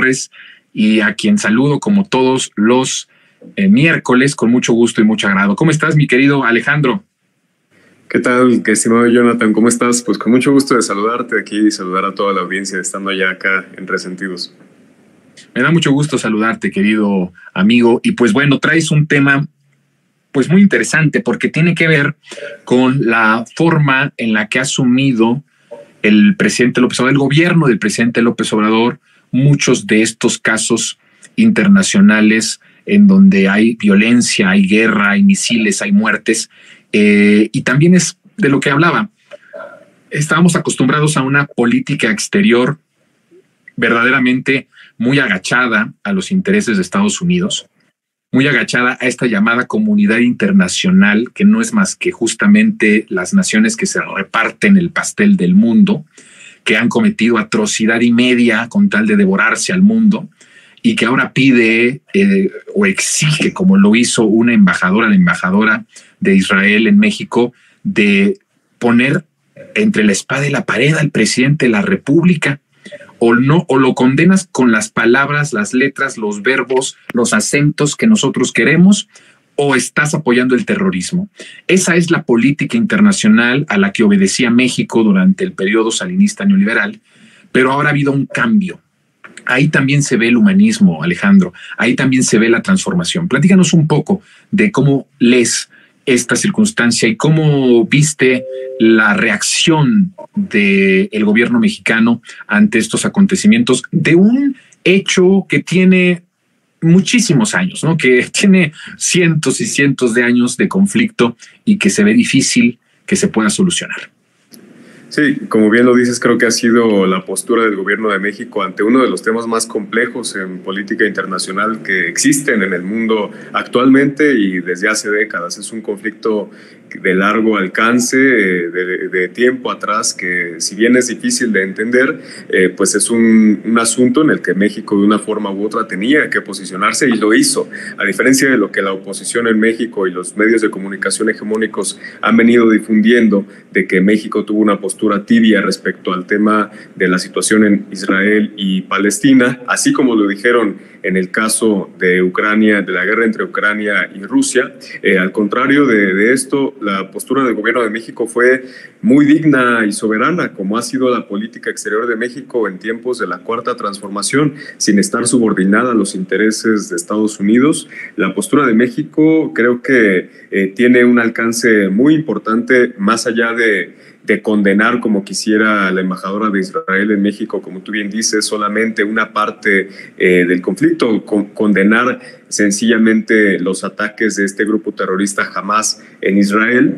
Torres, y a quien saludo como todos los miércoles con mucho gusto y mucho agrado. ¿Cómo estás, mi querido Alejandro? ¿Qué tal, estimado Jonathan? ¿Cómo estás? Pues con mucho gusto de saludarte aquí y saludar a toda la audiencia estando ya acá en Resentidos. Me da mucho gusto saludarte, querido amigo. Y pues bueno, traes un tema pues muy interesante porque tiene que ver con la forma en la que ha asumido el presidente López Obrador, el gobierno del presidente López Obrador, muchos de estos casos internacionales en donde hay violencia, hay guerra, hay misiles, hay muertes. Y también es de lo que hablaba. Estábamos acostumbrados a una política exterior verdaderamente muy agachada a los intereses de Estados Unidos, muy agachada a esta llamada comunidad internacional, que no es más que justamente las naciones que se reparten el pastel del mundo, que han cometido atrocidad y media con tal de devorarse al mundo, y que ahora pide o exige, como lo hizo la embajadora de Israel en México, de poner entre la espada y la pared al presidente de la República. O no, o lo condenas con las palabras, las letras, los verbos, los acentos que nosotros queremos, o estás apoyando el terrorismo. Esa es la política internacional a la que obedecía México durante el periodo salinista neoliberal, pero ahora ha habido un cambio. Ahí también se ve el humanismo, Alejandro. Ahí también se ve la transformación. Platícanos un poco de cómo lees esta circunstancia y cómo viste la reacción del gobierno mexicano ante estos acontecimientos de un hecho que tiene muchísimos años, ¿no? Que tiene cientos y cientos de años de conflicto y que se ve difícil que se pueda solucionar. Sí, como bien lo dices, creo que ha sido la postura del gobierno de México ante uno de los temas más complejos en política internacional que existen en el mundo actualmente y desde hace décadas. Es un conflicto de largo alcance, de tiempo atrás, que si bien es difícil de entender, pues es un asunto en el que México de una forma u otra tenía que posicionarse y lo hizo. A diferencia de lo que la oposición en México y los medios de comunicación hegemónicos han venido difundiendo, de que México tuvo una postura tibia respecto al tema de la situación en Israel y Palestina, así como lo dijeron en el caso de Ucrania, de la guerra entre Ucrania y Rusia. Al contrario de esto, la postura del gobierno de México fue muy digna y soberana, como ha sido la política exterior de México en tiempos de la Cuarta Transformación, sin estar subordinada a los intereses de Estados Unidos. La postura de México creo que tiene un alcance muy importante, más allá de condenar, como quisiera la embajadora de Israel en México, como tú bien dices, solamente una parte del conflicto, condenar sencillamente los ataques de este grupo terrorista Hamas en Israel,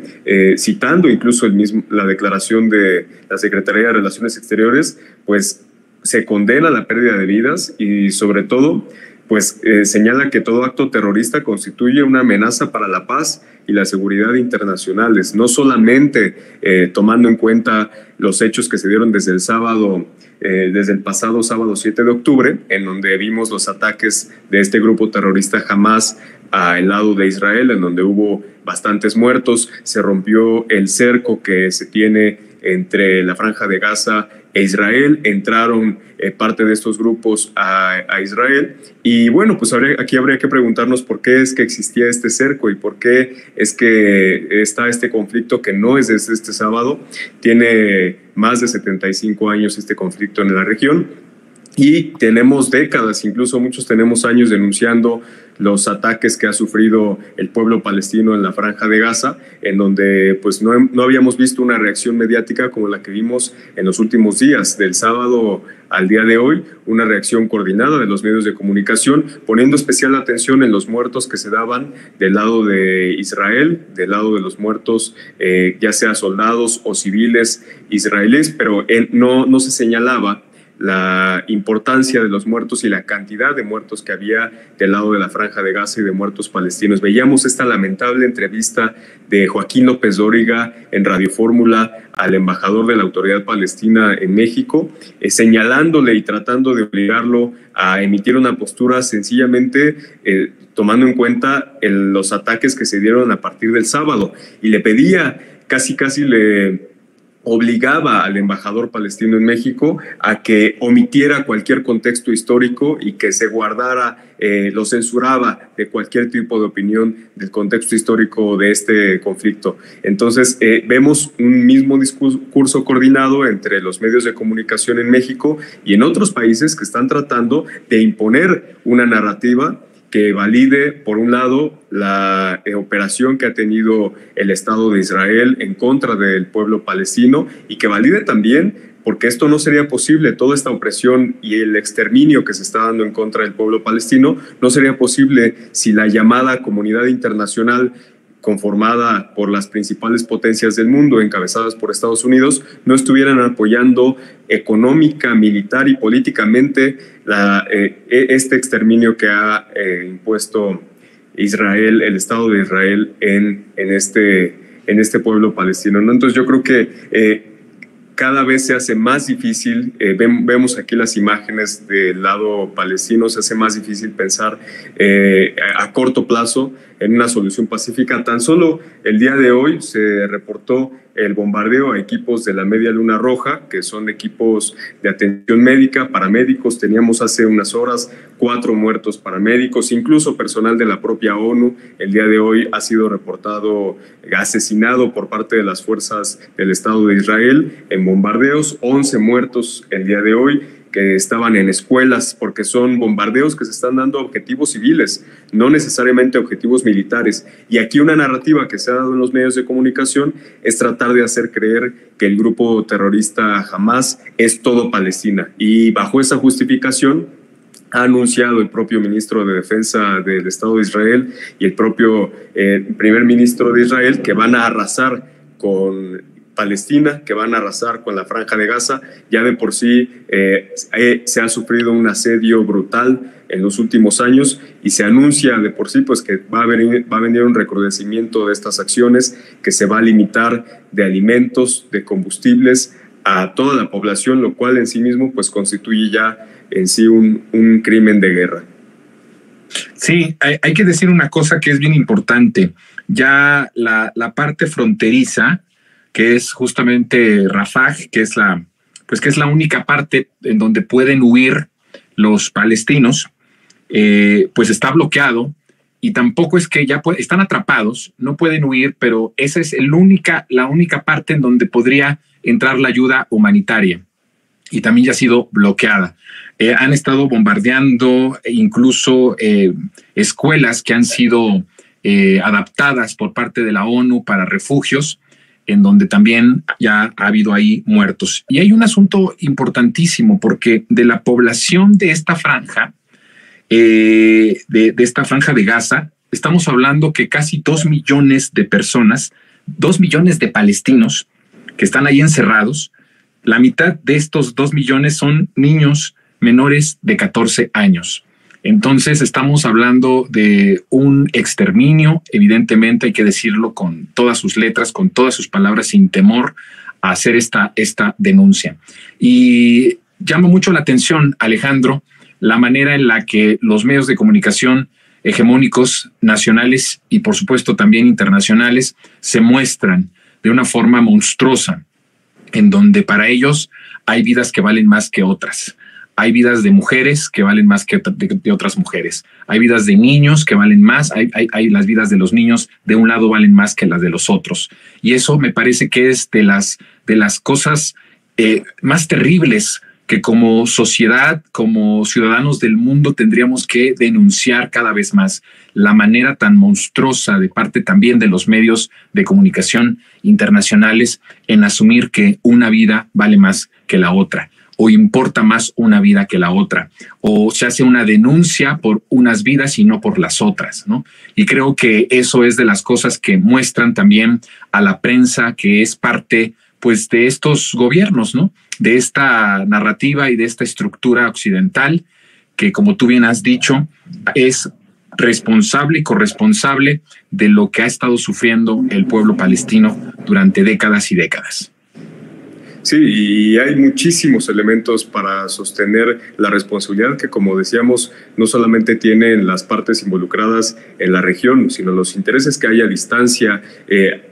citando incluso la declaración de la Secretaría de Relaciones Exteriores, pues se condena la pérdida de vidas y sobre todo pues señala que todo acto terrorista constituye una amenaza para la paz y la seguridad internacionales, no solamente tomando en cuenta los hechos que se dieron desde el pasado sábado 7 de octubre, en donde vimos los ataques de este grupo terrorista Hamas al lado de Israel, en donde hubo bastantes muertos, se rompió el cerco que se tiene entre la Franja de Gaza e Israel, entraron parte de estos grupos a Israel y bueno, pues aquí habría que preguntarnos por qué es que existía este cerco y por qué es que está este conflicto que no es desde este sábado, tiene más de 75 años este conflicto en la región. Y tenemos décadas, incluso muchos tenemos años denunciando los ataques que ha sufrido el pueblo palestino en la Franja de Gaza, en donde pues no habíamos visto una reacción mediática como la que vimos en los últimos días, del sábado al día de hoy, una reacción coordinada de los medios de comunicación, poniendo especial atención en los muertos que se daban del lado de Israel, del lado de los muertos, ya sea soldados o civiles israelíes, pero no se señalaba la importancia de los muertos y la cantidad de muertos que había del lado de la Franja de Gaza y de muertos palestinos. Veíamos esta lamentable entrevista de Joaquín López Dóriga en Radio Fórmula al embajador de la Autoridad Palestina en México, señalándole y tratando de obligarlo a emitir una postura sencillamente tomando en cuenta los ataques que se dieron a partir del sábado. Y le pedía, casi le obligaba al embajador palestino en México a que omitiera cualquier contexto histórico y que se guardara, lo censuraba de cualquier tipo de opinión del contexto histórico de este conflicto. Entonces, vemos un mismo discurso coordinado entre los medios de comunicación en México y en otros países que están tratando de imponer una narrativa que valide, por un lado, la operación que ha tenido el Estado de Israel en contra del pueblo palestino y que valide también, porque esto no sería posible, toda esta opresión y el exterminio que se está dando en contra del pueblo palestino no sería posible si la llamada comunidad internacional conformada por las principales potencias del mundo, encabezadas por Estados Unidos, no estuvieran apoyando económica, militar y políticamente este exterminio que ha impuesto Israel, el Estado de Israel en este pueblo palestino, ¿no? Entonces yo creo que cada vez se hace más difícil, vemos aquí las imágenes del lado palestino, se hace más difícil pensar a corto plazo en una solución pacífica. Tan solo el día de hoy se reportó el bombardeo a equipos de la Media Luna Roja, que son equipos de atención médica, paramédicos. Teníamos hace unas horas 4 muertos paramédicos, incluso personal de la propia ONU. El día de hoy ha sido reportado asesinado por parte de las fuerzas del Estado de Israel en bombardeos, 11 muertos el día de hoy, que estaban en escuelas, porque son bombardeos que se están dando a objetivos civiles, no necesariamente objetivos militares. Y aquí una narrativa que se ha dado en los medios de comunicación es tratar de hacer creer que el grupo terrorista Hamás es todo Palestina. Y bajo esa justificación ha anunciado el propio ministro de Defensa del Estado de Israel y el propio primer ministro de Israel que van a arrasar con Palestina, que van a arrasar con la Franja de Gaza. Ya de por sí se ha sufrido un asedio brutal en los últimos años y se anuncia de por sí pues, que va a venir un recrudecimiento de estas acciones, que se va a limitar de alimentos, de combustibles a toda la población, lo cual en sí mismo pues, constituye ya en sí un crimen de guerra. Sí, hay que decir una cosa que es bien importante. Ya la parte fronteriza, que es justamente Rafah, que es la única parte en donde pueden huir los palestinos, pues está bloqueado y tampoco es que ya están atrapados, no pueden huir, pero esa es la única parte en donde podría entrar la ayuda humanitaria y también ya ha sido bloqueada. Han estado bombardeando incluso escuelas que han sido adaptadas por parte de la ONU para refugios, en donde también ya ha habido ahí muertos. Y hay un asunto importantísimo, porque de la población de esta franja, de esta franja de Gaza, estamos hablando que casi 2 millones de personas, 2 millones de palestinos que están ahí encerrados. La mitad de estos 2 millones son niños menores de 14 años. Entonces estamos hablando de un exterminio, evidentemente hay que decirlo con todas sus letras, con todas sus palabras, sin temor a hacer esta denuncia. Y llama mucho la atención, Alejandro, la manera en la que los medios de comunicación hegemónicos nacionales y por supuesto también internacionales se muestran de una forma monstruosa, en donde para ellos hay vidas que valen más que otras. Hay vidas de mujeres que valen más que de otras mujeres. Hay vidas de niños que valen más. Hay las vidas de los niños de un lado valen más que las de los otros. Y eso me parece que es de las cosas más terribles que como sociedad, como ciudadanos del mundo tendríamos que denunciar cada vez más. La manera tan monstruosa de parte también de los medios de comunicación internacionales en asumir que una vida vale más que la otra, o importa más una vida que la otra, o se hace una denuncia por unas vidas y no por las otras, ¿no? Y creo que eso es de las cosas que muestran también a la prensa que es parte, pues, de estos gobiernos, ¿no? De esta narrativa y de esta estructura occidental que, como tú bien has dicho, es responsable y corresponsable de lo que ha estado sufriendo el pueblo palestino durante décadas y décadas. Sí, y hay muchísimos elementos para sostener la responsabilidad que, como decíamos, no solamente tienen las partes involucradas en la región, sino los intereses que hay a distancia.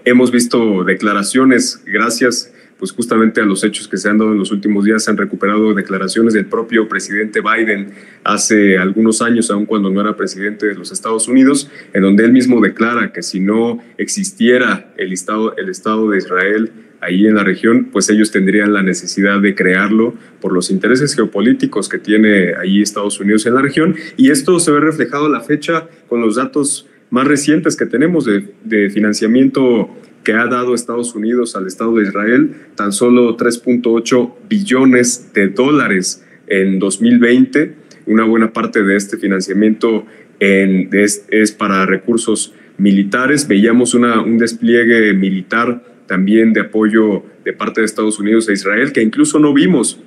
Hemos visto declaraciones, gracias pues justamente a los hechos que se han dado en los últimos días. Se han recuperado declaraciones del propio presidente Biden hace algunos años, aun cuando no era presidente de los Estados Unidos, en donde él mismo declara que si no existiera el Estado de Israel ahí en la región, pues ellos tendrían la necesidad de crearlo por los intereses geopolíticos que tiene ahí Estados Unidos en la región. Y esto se ve reflejado a la fecha con los datos más recientes que tenemos de financiamiento que ha dado Estados Unidos al Estado de Israel, tan solo 3.8 billones de dólares en 2020. Una buena parte de este financiamiento es para recursos militares. Veíamos un despliegue militar también de apoyo de parte de Estados Unidos a Israel, que incluso no vimos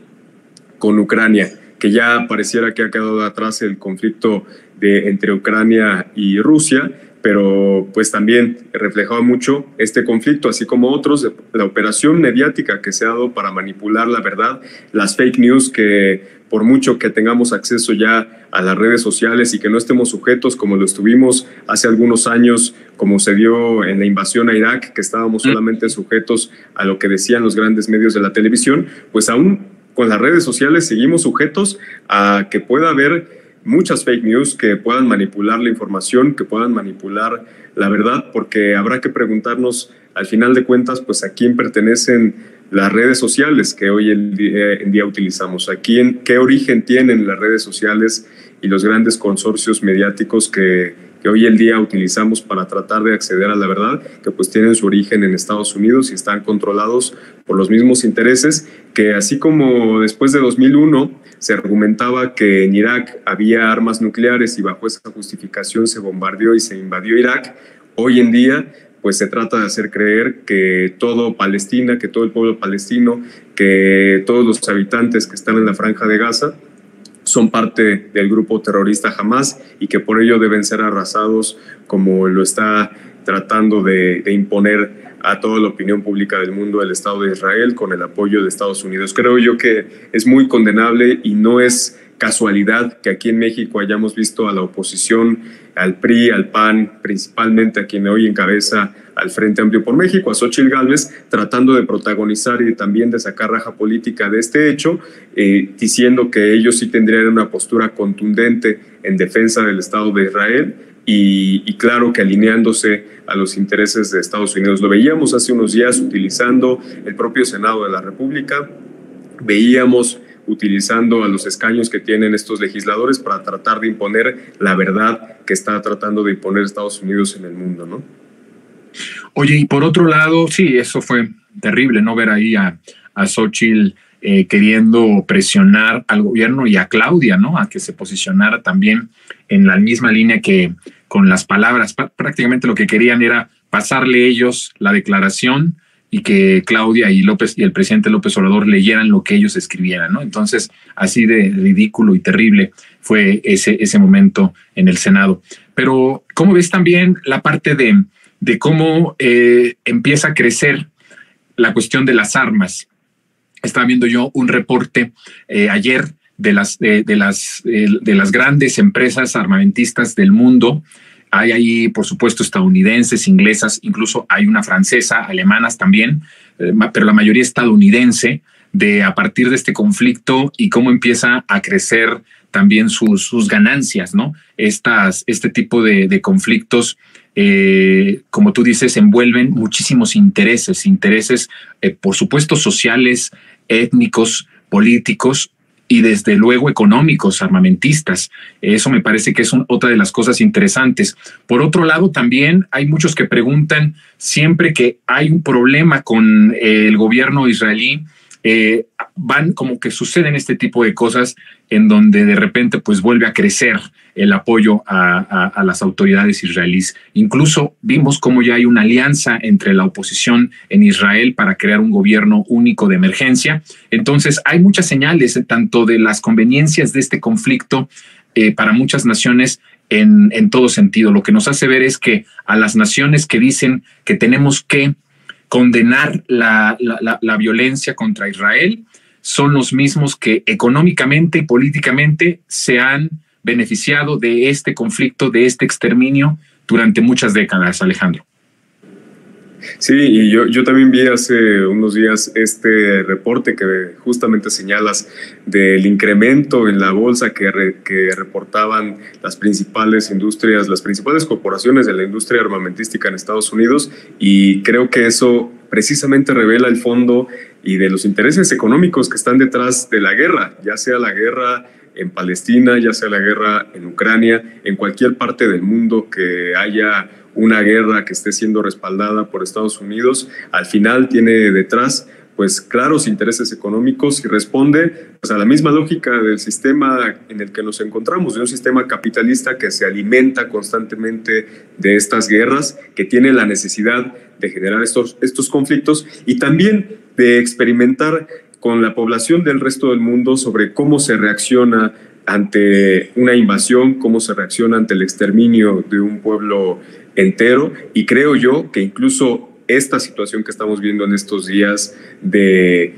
con Ucrania, que ya pareciera que ha quedado atrás el conflicto entre Ucrania y Rusia, pero pues también reflejaba mucho este conflicto, así como otros, de la operación mediática que se ha dado para manipular la verdad, las fake news, que por mucho que tengamos acceso ya a las redes sociales y que no estemos sujetos como lo estuvimos hace algunos años, como se dio en la invasión a Irak, que estábamos solamente sujetos a lo que decían los grandes medios de la televisión, pues aún con las redes sociales seguimos sujetos a que pueda haber muchas fake news que puedan manipular la información, que puedan manipular la verdad, porque habrá que preguntarnos al final de cuentas, pues a quién pertenecen las redes sociales que hoy en día utilizamos, qué origen tienen las redes sociales y los grandes consorcios mediáticos que hoy en día utilizamos para tratar de acceder a la verdad, que pues tienen su origen en Estados Unidos y están controlados por los mismos intereses, que así como después de 2001 se argumentaba que en Irak había armas nucleares y bajo esa justificación se bombardeó y se invadió Irak, hoy en día pues se trata de hacer creer que todo Palestina, que todo el pueblo palestino, que todos los habitantes que están en la Franja de Gaza son parte del grupo terrorista Hamas y que por ello deben ser arrasados, como lo está tratando de imponer a toda la opinión pública del mundo el Estado de Israel con el apoyo de Estados Unidos. Creo yo que es muy condenable y no es casualidad que aquí en México hayamos visto a la oposición, al PRI, al PAN, principalmente a quien hoy encabeza al Frente Amplio por México, a Xóchitl Gálvez, tratando de protagonizar y también de sacar raja política de este hecho, diciendo que ellos sí tendrían una postura contundente en defensa del Estado de Israel y claro que alineándose a los intereses de Estados Unidos. Lo veíamos hace unos días utilizando el propio Senado de la República, veíamos utilizando a los escaños que tienen estos legisladores para tratar de imponer la verdad que está tratando de imponer Estados Unidos en el mundo, ¿no? Oye, y por otro lado, sí, eso fue terrible, ¿no? Ver ahí a Xóchitl queriendo presionar al gobierno y a Claudia, ¿no? A que se posicionara también en la misma línea que con las palabras. Prácticamente lo que querían era pasarle ellos la declaración y que Claudia y el presidente López Obrador leyeran lo que ellos escribieran, ¿no? Entonces, así de ridículo y terrible fue ese momento en el Senado. Pero, ¿cómo ves también la parte de cómo empieza a crecer la cuestión de las armas? Estaba viendo yo un reporte ayer de las grandes empresas armamentistas del mundo. Hay ahí, por supuesto, estadounidenses, inglesas, incluso hay una francesa, alemanas también, pero la mayoría estadounidense, a partir de este conflicto y cómo empieza a crecer también sus ganancias, ¿no? Este tipo de conflictos, como tú dices, envuelven muchísimos intereses, por supuesto, sociales, étnicos, políticos, y desde luego económicos, armamentistas. Eso me parece que es otra de las cosas interesantes. Por otro lado, también hay muchos que preguntan siempre que hay un problema con el gobierno israelí, van como que suceden este tipo de cosas en donde de repente pues vuelve a crecer el apoyo a las autoridades israelíes. Incluso vimos cómo ya hay una alianza entre la oposición en Israel para crear un gobierno único de emergencia. Entonces hay muchas señales tanto de las conveniencias de este conflicto para muchas naciones en todo sentido. Lo que nos hace ver es que a las naciones que dicen que tenemos que condenar la violencia contra Israel son los mismos que económicamente y políticamente se han beneficiado de este conflicto, de este exterminio durante muchas décadas, Alejandro. Sí, y yo también vi hace unos días este reporte que justamente señalas del incremento en la bolsa que reportaban las principales industrias, las principales corporaciones de la industria armamentística en Estados Unidos, y creo que eso precisamente revela el fondo y de los intereses económicos que están detrás de la guerra, ya sea la guerra en Palestina, ya sea la guerra en Ucrania, en cualquier parte del mundo que haya una guerra que esté siendo respaldada por Estados Unidos, al final tiene detrás pues claros intereses económicos y responde pues, a la misma lógica del sistema en el que nos encontramos, de un sistema capitalista que se alimenta constantemente de estas guerras, que tiene la necesidad de generar estos conflictos y también de experimentar con la población del resto del mundo sobre cómo se reacciona ante una invasión, cómo se reacciona ante el exterminio de un pueblo entero. Y creo yo que incluso esta situación que estamos viendo en estos días del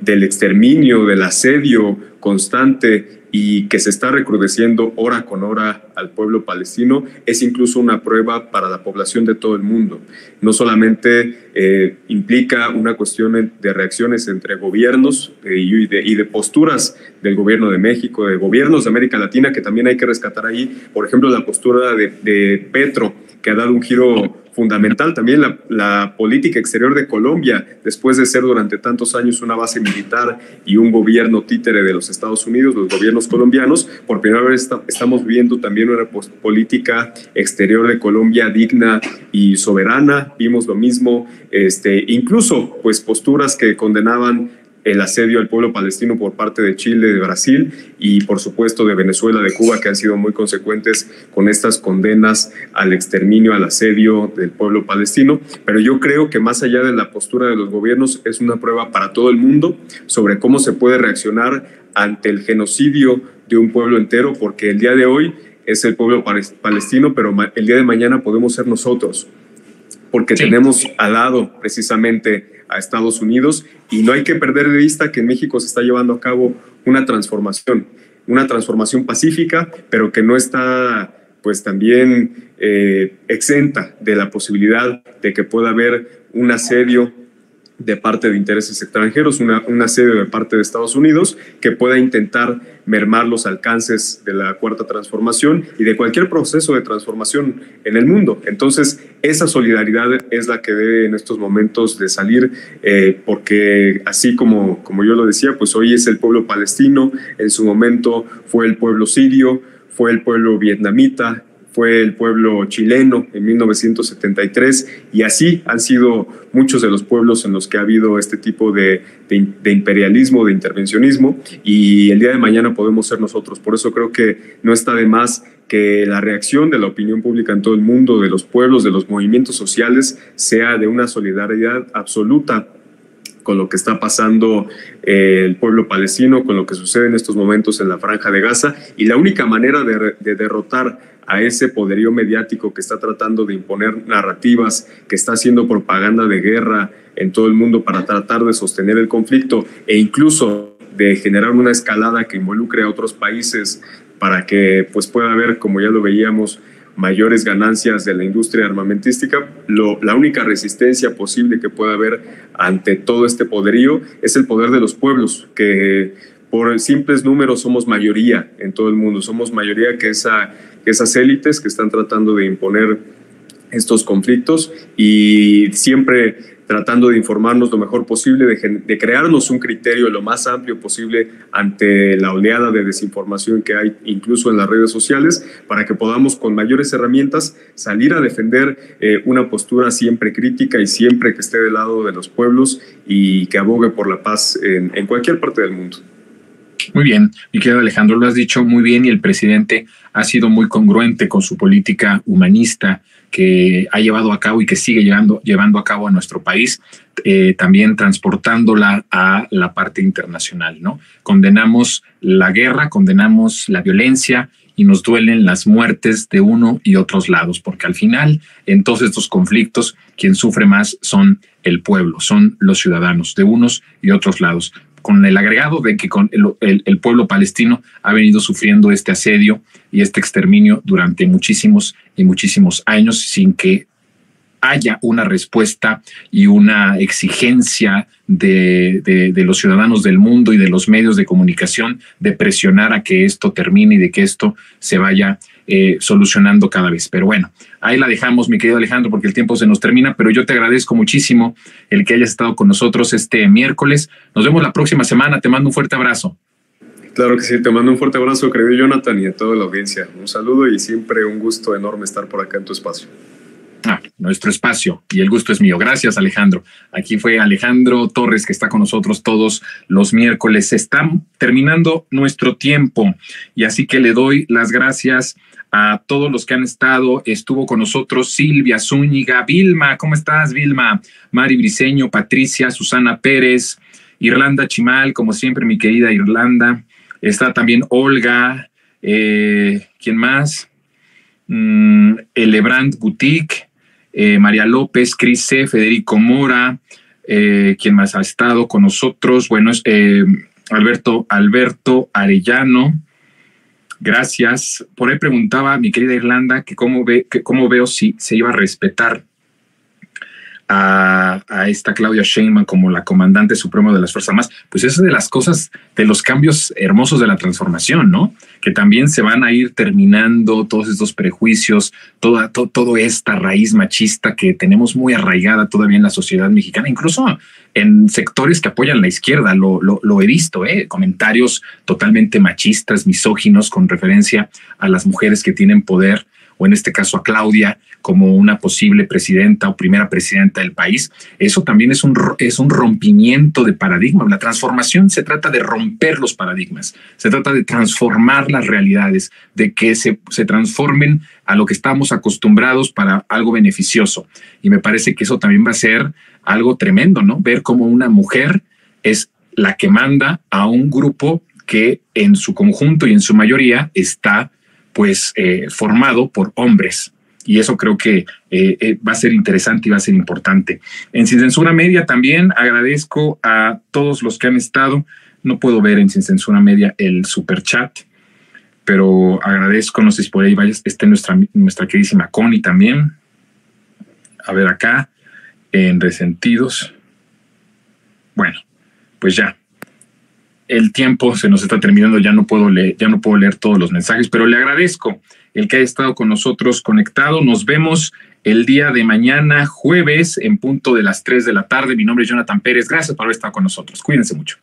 exterminio, del asedio constante y que se está recrudeciendo hora con hora al pueblo palestino, es incluso una prueba para la población de todo el mundo. No solamente implica una cuestión de reacciones entre gobiernos y de posturas del gobierno de México, de gobiernos de América Latina, que también hay que rescatar ahí, por ejemplo, la postura de Petro, que ha dado un giro fundamental, también la política exterior de Colombia, después de ser durante tantos años una base militar y un gobierno títere de los Estados Unidos, los gobiernos colombianos, por primera vez estamos viendo también una política exterior de Colombia digna y soberana. Vimos lo mismo, incluso pues posturas que condenaban el asedio al pueblo palestino por parte de Chile, de Brasil y por supuesto de Venezuela, de Cuba, que han sido muy consecuentes con estas condenas al exterminio, al asedio del pueblo palestino. Pero yo creo que más allá de la postura de los gobiernos es una prueba para todo el mundo sobre cómo se puede reaccionar ante el genocidio de un pueblo entero, porque el día de hoy es el pueblo palestino, pero el día de mañana podemos ser nosotros, porque sí, tenemos al lado precisamente a Estados Unidos, y no hay que perder de vista que en México se está llevando a cabo una transformación pacífica, pero que no está pues también exenta de la posibilidad de que pueda haber un asedio de parte de intereses extranjeros, un asedio de parte de Estados Unidos que pueda intentar mermar los alcances de la Cuarta Transformación y de cualquier proceso de transformación en el mundo. Entonces, esa solidaridad es la que debe en estos momentos de salir, porque así como yo lo decía, pues hoy es el pueblo palestino, en su momento fue el pueblo sirio, fue el pueblo vietnamita, fue el pueblo chileno en 1973, y así han sido muchos de los pueblos en los que ha habido este tipo de imperialismo, de intervencionismo, y el día de mañana podemos ser nosotros. Por eso creo que no está de más que la reacción de la opinión pública en todo el mundo, de los pueblos, de los movimientos sociales, sea de una solidaridad absoluta con lo que está pasando el pueblo palestino, con lo que sucede en estos momentos en la Franja de Gaza, y la única manera de derrotar a ese poderío mediático que está tratando de imponer narrativas, que está haciendo propaganda de guerra en todo el mundo para tratar de sostener el conflicto e incluso de generar una escalada que involucre a otros países para que pues pueda haber, como ya lo veíamos, mayores ganancias de la industria armamentística. La única resistencia posible que pueda haber ante todo este poderío es el poder de los pueblos, que por simples números somos mayoría en todo el mundo, somos mayoría que esas élites que están tratando de imponer estos conflictos, y siempre tratando de informarnos lo mejor posible, de crearnos un criterio lo más amplio posible ante la oleada de desinformación que hay incluso en las redes sociales, para que podamos con mayores herramientas salir a defender una postura siempre crítica y siempre que esté del lado de los pueblos y que abogue por la paz en cualquier parte del mundo. Muy bien, mi querido Alejandro, lo has dicho muy bien, y el presidente ha sido muy congruente con su política humanista que ha llevado a cabo y que sigue llevando a cabo a nuestro país, también transportándola a la parte internacional, ¿no? Condenamos la guerra, condenamos la violencia y nos duelen las muertes de uno y otros lados, porque al final, en todos estos conflictos, quien sufre más son el pueblo, son los ciudadanos de unos y otros lados, con el agregado de que el pueblo palestino ha venido sufriendo este asedio y este exterminio durante muchísimos y muchísimos años sin que haya una respuesta y una exigencia de los ciudadanos del mundo y de los medios de comunicación de presionar a que esto termine y de que esto se vaya solucionando cada vez. Pero bueno, ahí la dejamos, mi querido Alejandro, porque el tiempo se nos termina, pero yo te agradezco muchísimo el que hayas estado con nosotros este miércoles. Nos vemos la próxima semana. Te mando un fuerte abrazo. Claro que sí, te mando un fuerte abrazo, querido Jonathan, y a toda la audiencia. Un saludo y siempre un gusto enorme estar por acá en tu espacio. Nuestro espacio, y el gusto es mío. Gracias, Alejandro. Aquí fue Alejandro Torres, que está con nosotros todos los miércoles. Está terminando nuestro tiempo y así que le doy las gracias a todos los que han estado. Estuvo con nosotros Silvia Zúñiga, Vilma, ¿cómo estás, Vilma? Mari Briceño, Patricia, Susana Pérez, Irlanda Chimal, como siempre, mi querida Irlanda. Está también Olga, ¿quién más? Elebrand Boutique, María López, Cris C., Federico Mora, ¿quién más ha estado con nosotros? Bueno, es Alberto Arellano. Gracias. Por ahí preguntaba mi querida Irlanda que cómo veo si se iba a respetar a esta Claudia Sheinbaum como la comandante supremo de las Fuerzas Armadas. Pues eso es de las cosas, de los cambios hermosos de la transformación, ¿no? Que también se van a ir terminando todos estos prejuicios, toda esta raíz machista que tenemos muy arraigada todavía en la sociedad mexicana, incluso en sectores que apoyan la izquierda. Lo he visto, comentarios totalmente machistas, misóginos, con referencia a las mujeres que tienen poder, o en este caso a Claudia como una posible presidenta o primera presidenta del país. Eso también es un rompimiento de paradigma. La transformación se trata de romper los paradigmas, se trata de transformar las realidades, de que se transformen a lo que estamos acostumbrados para algo beneficioso. Y me parece que eso también va a ser algo tremendo, ¿no? Ver cómo una mujer es la que manda a un grupo que en su conjunto y en su mayoría está formado por hombres. Y eso creo que va a ser interesante y va a ser importante. En Sin Censura Media también agradezco a todos los que han estado. No puedo ver en Sin Censura Media el superchat, pero agradezco, no sé si por ahí esté nuestra queridísima Connie también. A ver acá, en Resentidos. Bueno, pues ya. El tiempo se nos está terminando, ya no puedo leer todos los mensajes, pero le agradezco el que haya estado con nosotros conectado. Nos vemos el día de mañana, jueves, en punto de las 3 de la tarde. Mi nombre es Jonathan Pérez. Gracias por haber estado con nosotros. Cuídense mucho.